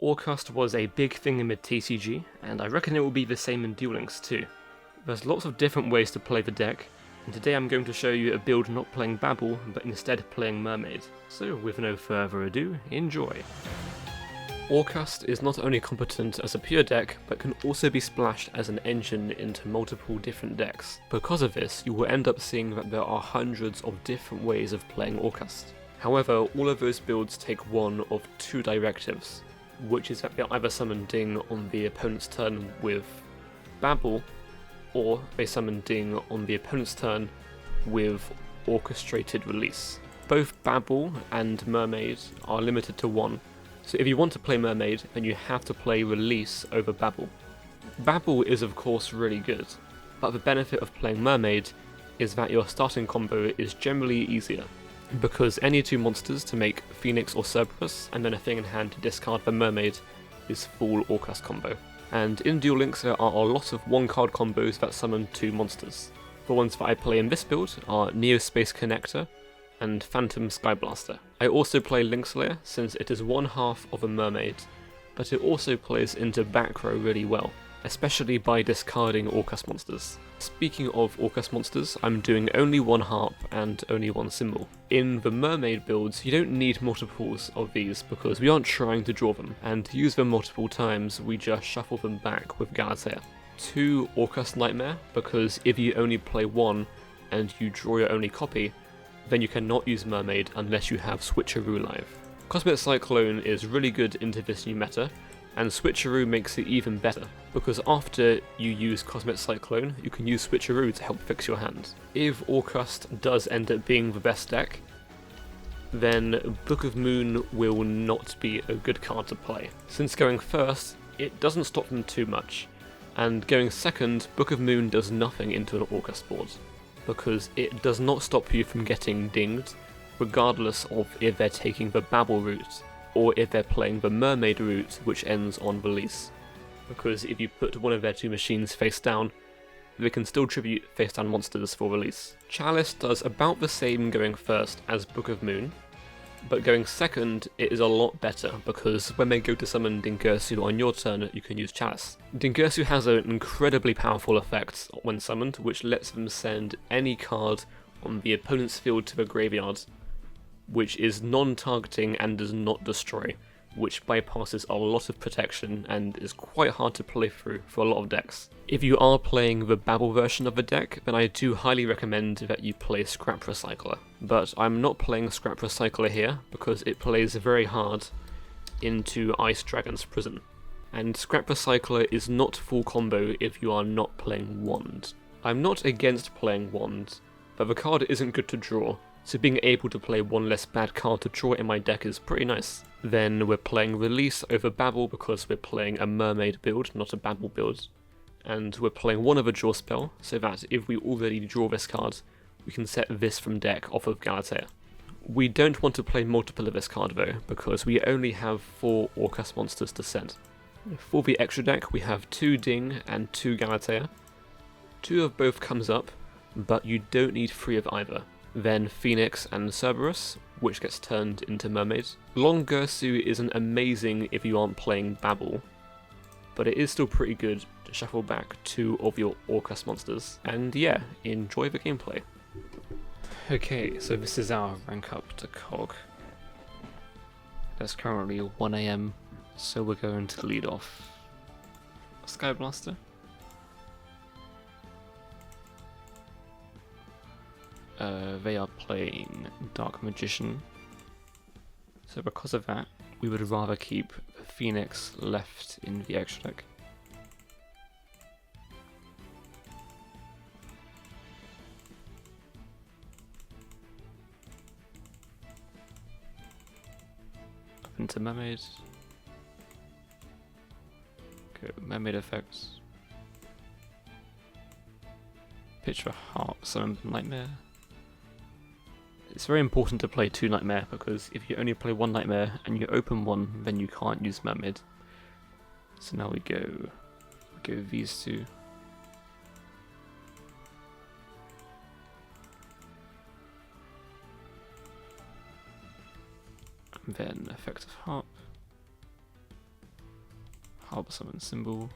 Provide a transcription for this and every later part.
Orcust was a big thing in mid-TCG, and I reckon it will be the same in Duel Links too. There's lots of different ways to play the deck, and today I'm going to show you a build not playing Babel, but instead playing Mermaid. So with no further ado, enjoy! Orcust is not only competent as a pure deck, but can also be splashed as an engine into multiple different decks. Because of this, you will end up seeing that there are hundreds of different ways of playing Orcust. However, all of those builds take one of two directives, which is that they either summon Ding on the opponent's turn with Babel, or they summon Ding on the opponent's turn with Orchestrated Release. Both Babel and Mermaid are limited to one, so if you want to play Mermaid, then you have to play Release over Babel. Babel is of course really good, but the benefit of playing Mermaid is that your starting combo is generally easier, because any two monsters to make Phoenix or Cerberus, and then a thing in hand to discard the Mermaid, is full Orcust combo. And in Duel Links there are a lot of one-card combos that summon two monsters. The ones that I play in this build are Neospace Connector and Phantom Skyblaster. I also play Linkslayer since it is one half of a Mermaid, but it also plays into back row really well, especially by discarding Orcust monsters. Speaking of Orcust monsters, I'm doing only one harp and only one symbol. In the Mermaid builds, you don't need multiples of these because we aren't trying to draw them, and to use them multiple times, we just shuffle them back with Galatea. 2 Orcust Knightmare, because if you only play one and you draw your only copy, then you cannot use Mermaid unless you have Switcheroo live. Cosmic Cyclone is really good into this new meta, and Switcheroo makes it even better, because after you use Cosmic Cyclone, you can use Switcheroo to help fix your hand. If Orcust does end up being the best deck, then Book of Moon will not be a good card to play. Since going first, it doesn't stop them too much, and going second, Book of Moon does nothing into an Orcust board, because it does not stop you from getting dinged, regardless of if they're taking the Babel route, or if they're playing the Mermaid route, which ends on Release. Because if you put one of their two machines face down, they can still tribute face down monsters for Release. Chalice does about the same going first as Book of Moon, but going second it is a lot better, because when they go to summon Dingirsu on your turn, you can use Chalice. Dingirsu has an incredibly powerful effect when summoned, which lets them send any card on the opponent's field to the graveyard, which is non-targeting and does not destroy, which bypasses a lot of protection and is quite hard to play through for a lot of decks. If you are playing the Babel version of the deck, then I do highly recommend that you play Scrap Recycler. But I'm not playing Scrap Recycler here, because it plays very hard into Ice Dragon's Prison. And Scrap Recycler is not full combo if you are not playing Wand. I'm not against playing Wand, but the card isn't good to draw, so being able to play one less bad card to draw in my deck is pretty nice. Then we're playing Release over Babel because we're playing a Mermaid build, not a Babel build. And we're playing one other draw spell, so that if we already draw this card, we can set this from deck off of Galatea. We don't want to play multiple of this card though, because we only have 4 Orcust monsters to send. For the extra deck, we have 2 Ding and 2 Galatea. 2 of both comes up, but you don't need 3 of either. Then Phoenix and Cerberus, which gets turned into Mermaid. Long Gersu isn't amazing if you aren't playing Babel, but it is still pretty good to shuffle back 2 of your Orcust monsters. And yeah, enjoy the gameplay. Okay, so this is our rank up to Cog. It's currently 1 AM, so we're going to lead off Skyblaster. They are playing Dark Magician, so because of that, we would rather keep Phoenix left in the extra deck. Up into Mermaid. Go Mermaid effects. Picture a harp, summon Knightmare. It's very important to play 2 Knightmare, because if you only play 1 Knightmare and you open one, then you can't use Mermaid. So now we go these 2. And then Effective Harp. pop summon symbol.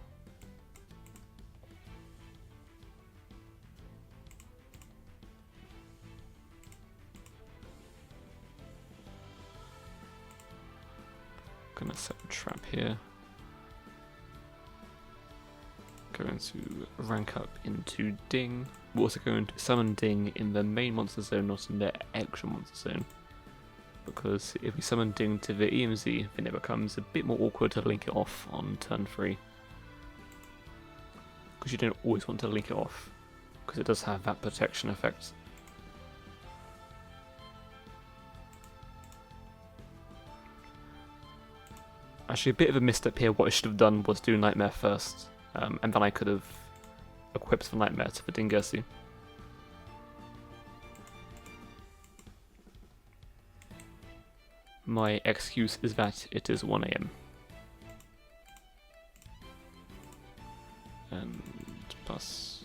Gonna set a trap here. Going to rank up into Ding. We're also going to summon Ding in the main monster zone, not in the extra monster zone. Because if we summon Ding to the EMZ, then it becomes a bit more awkward to link it off on turn 3. Because you don't always want to link it off, because it does have that protection effect. Actually, a bit of a misstep here. What I should have done was do Knightmare first, and then I could have equipped the Knightmare to the Dingirsu. My excuse is that it is 1 AM. And plus...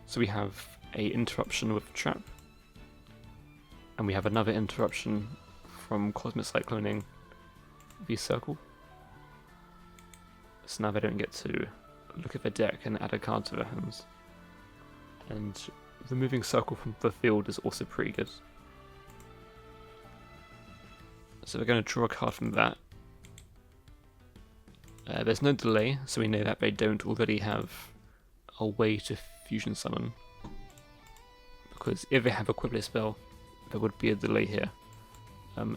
So we have a interruption with trap, and we have another interruption from Cosmic Cycloning the circle. So now they don't get to look at the deck and add a card to their hands. And removing circle from the field is also pretty good. So we're going to draw a card from that. There's no delay, so we know that they don't already have a way to fusion summon, because if they have a Quibblet spell, there would be a delay here,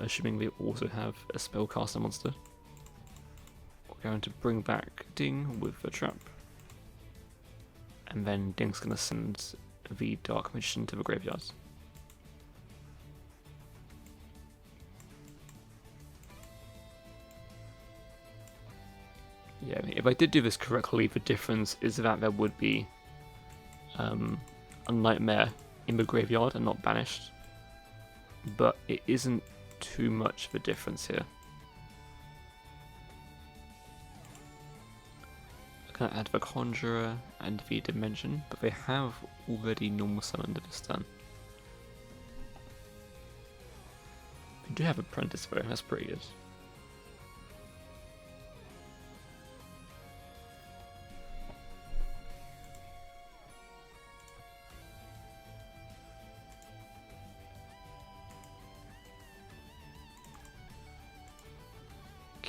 assuming they also have a spellcaster monster. We're going to bring back Ding with the trap, and then Ding's going to send the Dark Magician to the graveyard. Yeah, if I did do this correctly, the difference is that there would be a Knightmare in the graveyard and not banished, but it isn't too much of a difference here. I can add the Conjurer and the Dimension, but they have already normal summoned at this turn. We do have Apprentice though, that's pretty good.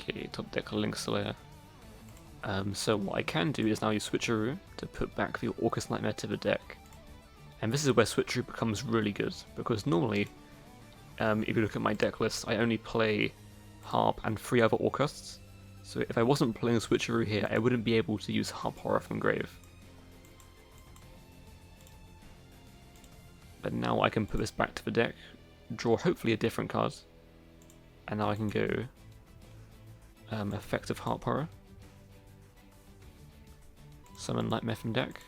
Okay, top deck Link Slayer. So what I can do is now use Switcheroo to put back the Orcust Knightmare to the deck. And this is where Switcheroo becomes really good, because normally, if you look at my deck list, I only play Harp and 3 other Orcusts. So if I wasn't playing Switcheroo here, I wouldn't be able to use Harp Horror from Grave. But now I can put this back to the deck, draw hopefully a different card, and now I can go effective Harp Horror, summon Knightmare from deck,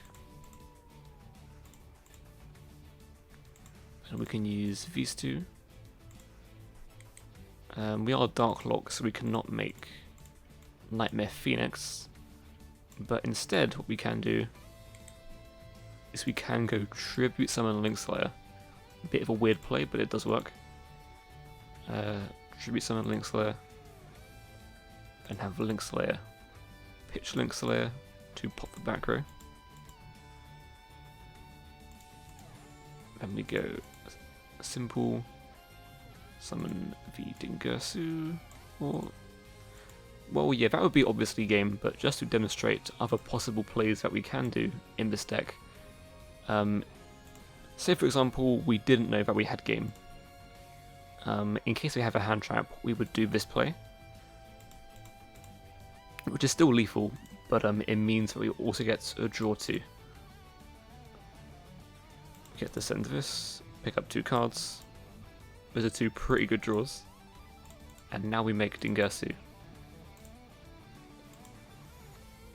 and we can use these two. We are Dark Lock, so we cannot make Knightmare Phoenix, but instead what we can do is we can go Tribute Summon Link Slayer. A bit of a weird play, but it does work. Tribute Summon Link Slayer, and have Link Slayer pitch Link Slayer to pop the back row. Then we go simple, summon the Dingirsu, or... well, yeah, that would be obviously game, but just to demonstrate other possible plays that we can do in this deck. Say for example, we didn't know that we had game. In case we have a hand trap, we would do this play, which is still lethal, but it means that we also get a draw 2. We get to send this, pick up 2 cards. Those are 2 pretty good draws. And now we make Dingirsu.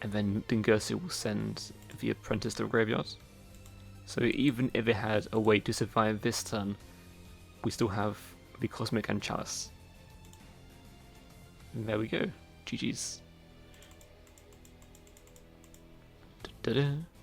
And then Dingirsu will send the Apprentice to the graveyard. So even if it had a way to survive this turn, we still have the Cosmic and Chalice. And there we go. GG's. Da-da.